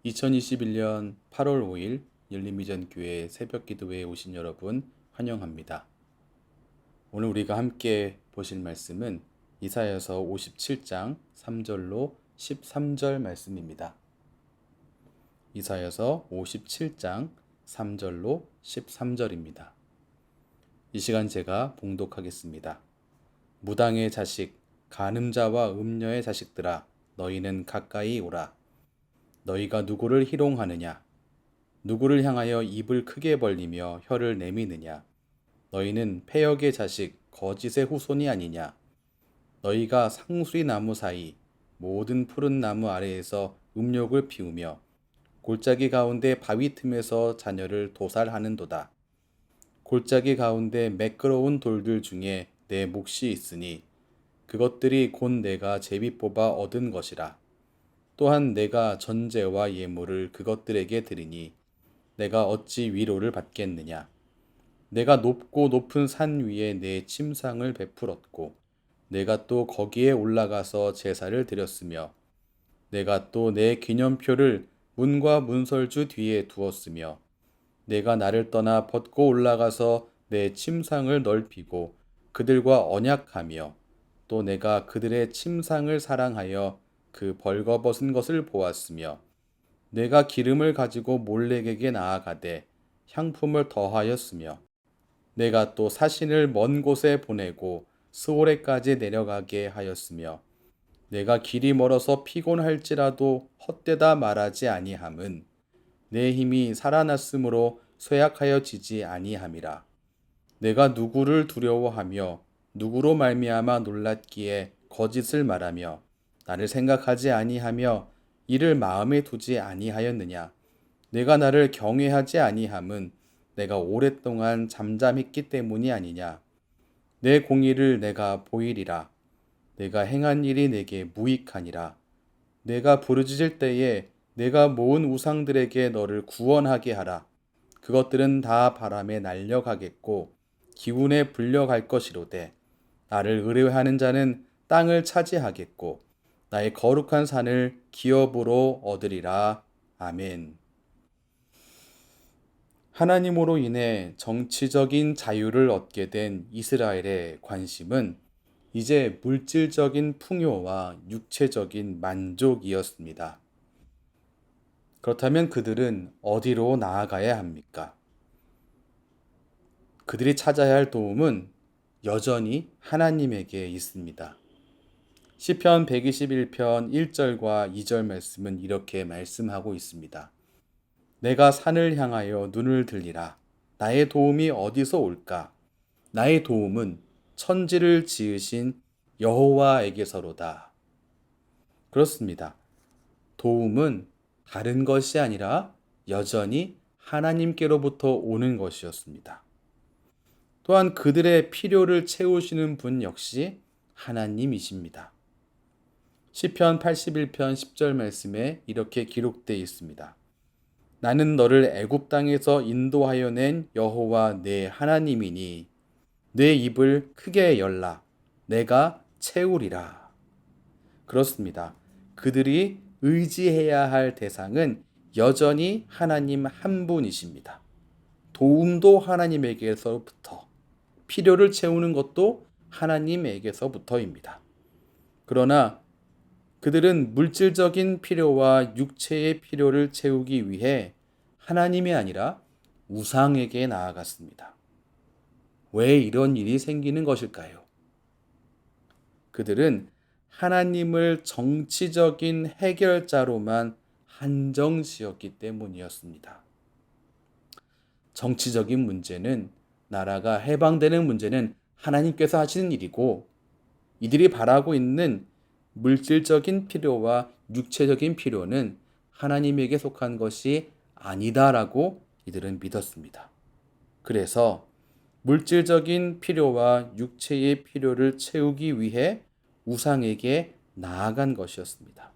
2021년 8월 5일 열림이전교회 새벽기도회에 오신 여러분 환영합니다. 오늘 우리가 함께 보실 말씀은 이사야서 57장 3절로 13절 말씀입니다. 이사야서 57장 3절로 13절입니다. 이 시간 제가 봉독하겠습니다. 무당의 자식, 간음자와 음녀의 자식들아, 너희는 가까이 오라. 너희가 누구를 희롱하느냐? 누구를 향하여 입을 크게 벌리며 혀를 내미느냐? 너희는 패역의 자식, 거짓의 후손이 아니냐? 너희가 상수리 나무 사이 모든 푸른 나무 아래에서 음욕을 피우며 골짜기 가운데 바위 틈에서 자녀를 도살하는도다. 골짜기 가운데 매끄러운 돌들 중에 내 몫이 있으니 그것들이 곧 내가 제비 뽑아 얻은 것이라. 또한 내가 전제와 예물을 그것들에게 드리니 내가 어찌 위로를 받겠느냐. 내가 높고 높은 산 위에 내 침상을 베풀었고 내가 또 거기에 올라가서 제사를 드렸으며 내가 또 내 기념표를 문과 문설주 뒤에 두었으며 내가 나를 떠나 벗고 올라가서 내 침상을 넓히고 그들과 언약하며 또 내가 그들의 침상을 사랑하여 그 벌거벗은 것을 보았으며 내가 기름을 가지고 몰렉에게 나아가되 향품을 더하였으며 내가 또 사신을 먼 곳에 보내고 스오레까지 내려가게 하였으며 내가 길이 멀어서 피곤할지라도 헛되다 말하지 아니함은 내 힘이 살아났으므로 쇠약하여지지 아니함이라. 내가 누구를 두려워하며 누구로 말미암아 놀랐기에 거짓을 말하며 나를 생각하지 아니하며 이를 마음에 두지 아니하였느냐. 내가 나를 경외하지 아니함은 내가 오랫동안 잠잠했기 때문이 아니냐. 내 공의를 내가 보이리라. 내가 행한 일이 내게 무익하니라. 내가 부르짖을 때에 내가 모은 우상들에게 너를 구원하게 하라. 그것들은 다 바람에 날려가겠고 기운에 불려갈 것이로되 나를 의뢰하는 자는 땅을 차지하겠고 나의 거룩한 산을 기업으로 얻으리라. 아멘. 하나님으로 인해 정치적인 자유를 얻게 된 이스라엘의 관심은 이제 물질적인 풍요와 육체적인 만족이었습니다. 그렇다면 그들은 어디로 나아가야 합니까? 그들이 찾아야 할 도움은 여전히 하나님에게 있습니다. 시편 121편 1절과 2절 말씀은 이렇게 말씀하고 있습니다. 내가 산을 향하여 눈을 들리라. 나의 도움이 어디서 올까? 나의 도움은 천지를 지으신 여호와에게서로다. 그렇습니다. 도움은 다른 것이 아니라 여전히 하나님께로부터 오는 것이었습니다. 또한 그들의 필요를 채우시는 분 역시 하나님이십니다. 시편 81편 10절 말씀에 이렇게 기록되어 있습니다. 나는 너를 애굽 땅에서 인도하여 낸 여호와 내 하나님이니 내 입을 크게 열라. 내가 채우리라. 그렇습니다. 그들이 의지해야 할 대상은 여전히 하나님 한 분이십니다. 도움도 하나님에게서부터, 필요를 채우는 것도 하나님에게서부터입니다. 그러나 그들은 물질적인 필요와 육체의 필요를 채우기 위해 하나님이 아니라 우상에게 나아갔습니다. 왜 이런 일이 생기는 것일까요? 그들은 하나님을 정치적인 해결자로만 한정 지었기 때문이었습니다. 정치적인 문제는, 나라가 해방되는 문제는 하나님께서 하시는 일이고, 이들이 바라고 있는 물질적인 필요와 육체적인 필요는 하나님에게 속한 것이 아니다라고 이들은 믿었습니다. 그래서 물질적인 필요와 육체의 필요를 채우기 위해 우상에게 나아간 것이었습니다.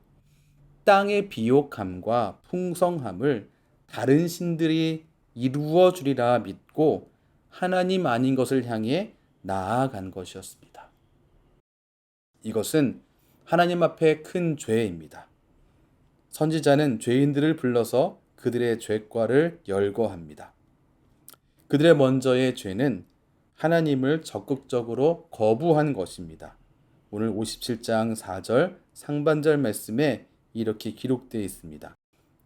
땅의 비옥함과 풍성함을 다른 신들이 이루어 주리라 믿고 하나님 아닌 것을 향해 나아간 것이었습니다. 이것은 하나님 앞에 큰 죄입니다. 선지자는 죄인들을 불러서 그들의 죄과를 열거합니다. 그들의 먼저의 죄는 하나님을 적극적으로 거부한 것입니다. 오늘 57장 4절 상반절 말씀에 이렇게 기록되어 있습니다.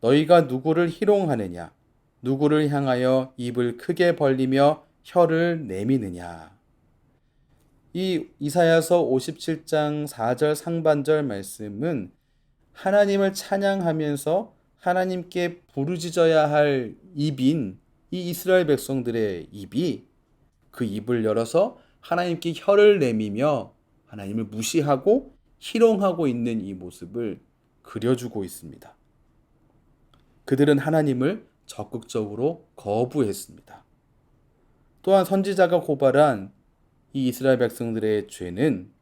너희가 누구를 희롱하느냐? 누구를 향하여 입을 크게 벌리며 혀를 내미느냐? 이 이사야서 57장 4절 상반절 말씀은 하나님을 찬양하면서 하나님께 부르짖어야 할 입인 이 이스라엘 백성들의 입이 그 입을 열어서 하나님께 혀를 내미며 하나님을 무시하고 희롱하고 있는 이 모습을 그려주고 있습니다. 그들은 하나님을 적극적으로 거부했습니다. 또한 선지자가 고발한 이 이스라엘 백성들의 죄는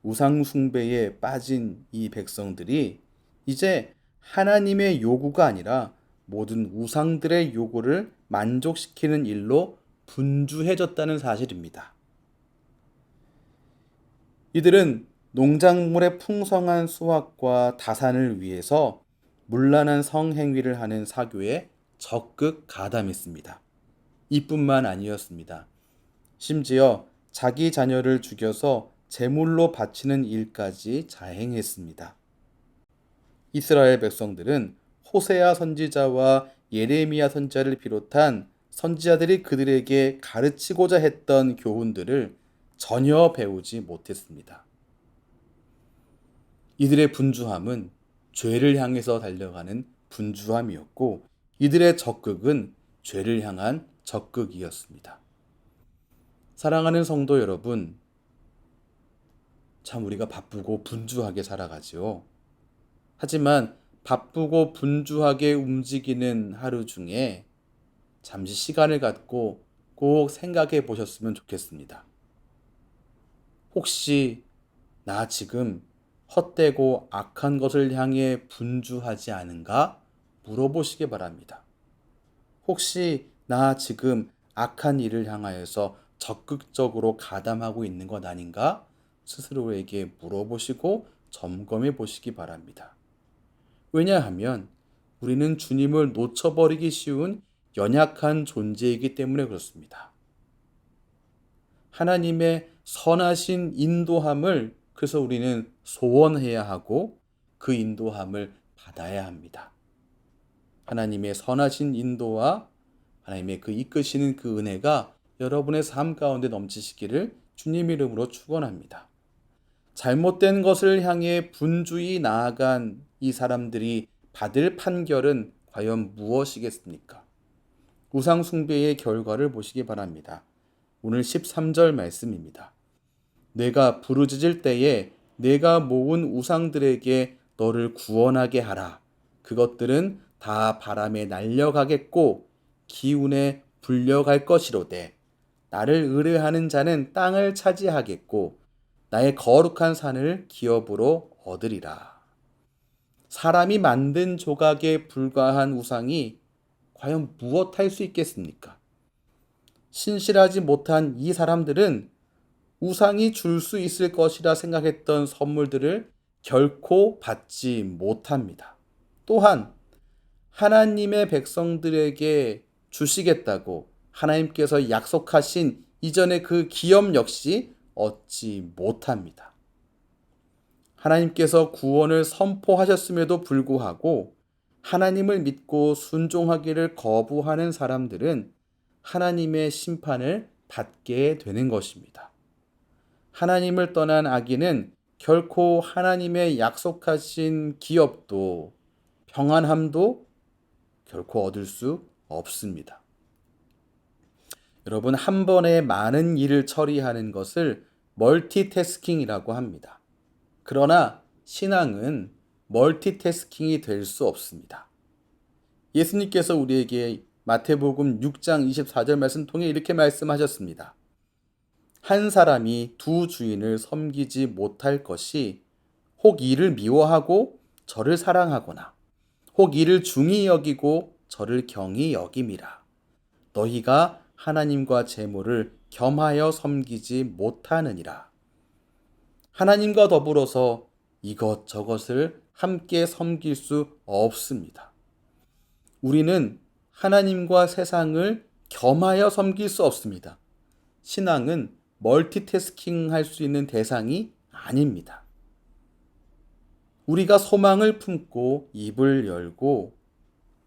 우상 숭배에 빠진 이 백성들이 이제 하나님의 요구가 아니라 모든 우상들의 요구를 만족시키는 일로 분주해졌다는 사실입니다. 이들은 농작물의 풍성한 수확과 다산을 위해서 문란한 성행위를 하는 사교에 적극 가담했습니다. 이뿐만 아니었습니다. 심지어 자기 자녀를 죽여서 제물로 바치는 일까지 자행했습니다. 이스라엘 백성들은 호세아 선지자와 예레미야 선지자를 비롯한 선지자들이 그들에게 가르치고자 했던 교훈들을 전혀 배우지 못했습니다. 이들의 분주함은 죄를 향해서 달려가는 분주함이었고 이들의 적극은 죄를 향한 적극이었습니다. 사랑하는 성도 여러분, 참 우리가 바쁘고 분주하게 살아가지요. 하지만 바쁘고 분주하게 움직이는 하루 중에 잠시 시간을 갖고 꼭 생각해 보셨으면 좋겠습니다. 혹시 나 지금 헛되고 악한 것을 향해 분주하지 않은가? 물어보시기 바랍니다. 혹시 나 지금 악한 일을 향하여서 적극적으로 가담하고 있는 것 아닌가? 스스로에게 물어보시고 점검해 보시기 바랍니다. 왜냐하면 우리는 주님을 놓쳐버리기 쉬운 연약한 존재이기 때문에 그렇습니다. 하나님의 선하신 인도함을 그래서 우리는 소원해야 하고 그 인도함을 받아야 합니다. 하나님의 선하신 인도와 하나님의 그 이끄시는 그 은혜가 여러분의 삶 가운데 넘치시기를 주님 이름으로 축원합니다. 잘못된 것을 향해 분주히 나아간 이 사람들이 받을 판결은 과연 무엇이겠습니까? 우상 숭배의 결과를 보시기 바랍니다. 오늘 13절 말씀입니다. 내가 부르짖을 때에 내가 모은 우상들에게 너를 구원하게 하라. 그것들은 다 바람에 날려가겠고 기운에 불려갈 것이로되 나를 의뢰하는 자는 땅을 차지하겠고 나의 거룩한 산을 기업으로 얻으리라. 사람이 만든 조각에 불과한 우상이 과연 무엇할 수 있겠습니까? 신실하지 못한 이 사람들은 우상이 줄 수 있을 것이라 생각했던 선물들을 결코 받지 못합니다. 또한 하나님의 백성들에게 주시겠다고 하나님께서 약속하신 이전의 그 기업 역시 얻지 못합니다. 하나님께서 구원을 선포하셨음에도 불구하고 하나님을 믿고 순종하기를 거부하는 사람들은 하나님의 심판을 받게 되는 것입니다. 하나님을 떠난 악인은 결코 하나님의 약속하신 기업도 평안함도 결코 얻을 수 없습니다. 여러분, 한 번에 많은 일을 처리하는 것을 멀티태스킹이라고 합니다. 그러나 신앙은 멀티태스킹이 될 수 없습니다. 예수님께서 우리에게 마태복음 6장 24절 말씀 통해 이렇게 말씀하셨습니다. 한 사람이 두 주인을 섬기지 못할 것이 혹 이를 미워하고 저를 사랑하거나 혹 이를 중히 여기고 저를 경히 여김이라. 너희가 하나님과 재물을 겸하여 섬기지 못하느니라. 하나님과 더불어서 이것저것을 함께 섬길 수 없습니다. 우리는 하나님과 세상을 겸하여 섬길 수 없습니다. 신앙은 멀티태스킹 할 수 있는 대상이 아닙니다. 우리가 소망을 품고 입을 열고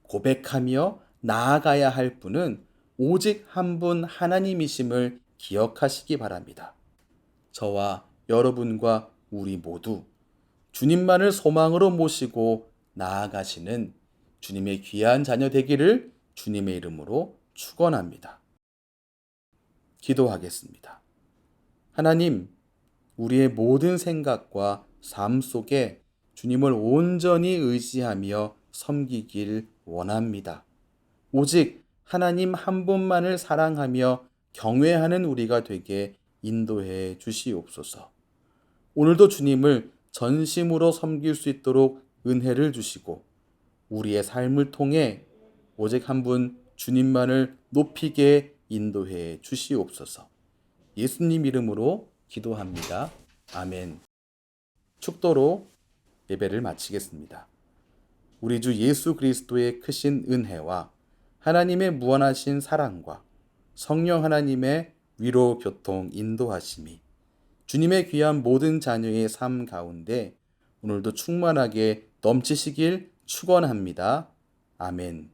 고백하며 나아가야 할 분은 오직 한 분 하나님이심을 기억하시기 바랍니다. 저와 여러분과 우리 모두 주님만을 소망으로 모시고 나아가시는 주님의 귀한 자녀 되기를 주님의 이름으로 축원합니다. 기도하겠습니다. 하나님, 우리의 모든 생각과 삶 속에 주님을 온전히 의지하며 섬기길 원합니다. 오직 하나님 한 분만을 사랑하며 경외하는 우리가 되게 인도해 주시옵소서. 오늘도 주님을 전심으로 섬길 수 있도록 은혜를 주시고 우리의 삶을 통해 오직 한 분 주님만을 높이게 인도해 주시옵소서. 예수님 이름으로 기도합니다. 아멘. 축도로 예배를 마치겠습니다. 우리 주 예수 그리스도의 크신 은혜와 하나님의 무한하신 사랑과 성령 하나님의 위로 교통 인도하심이 주님의 귀한 모든 자녀의 삶 가운데 오늘도 충만하게 넘치시길 축원합니다. 아멘.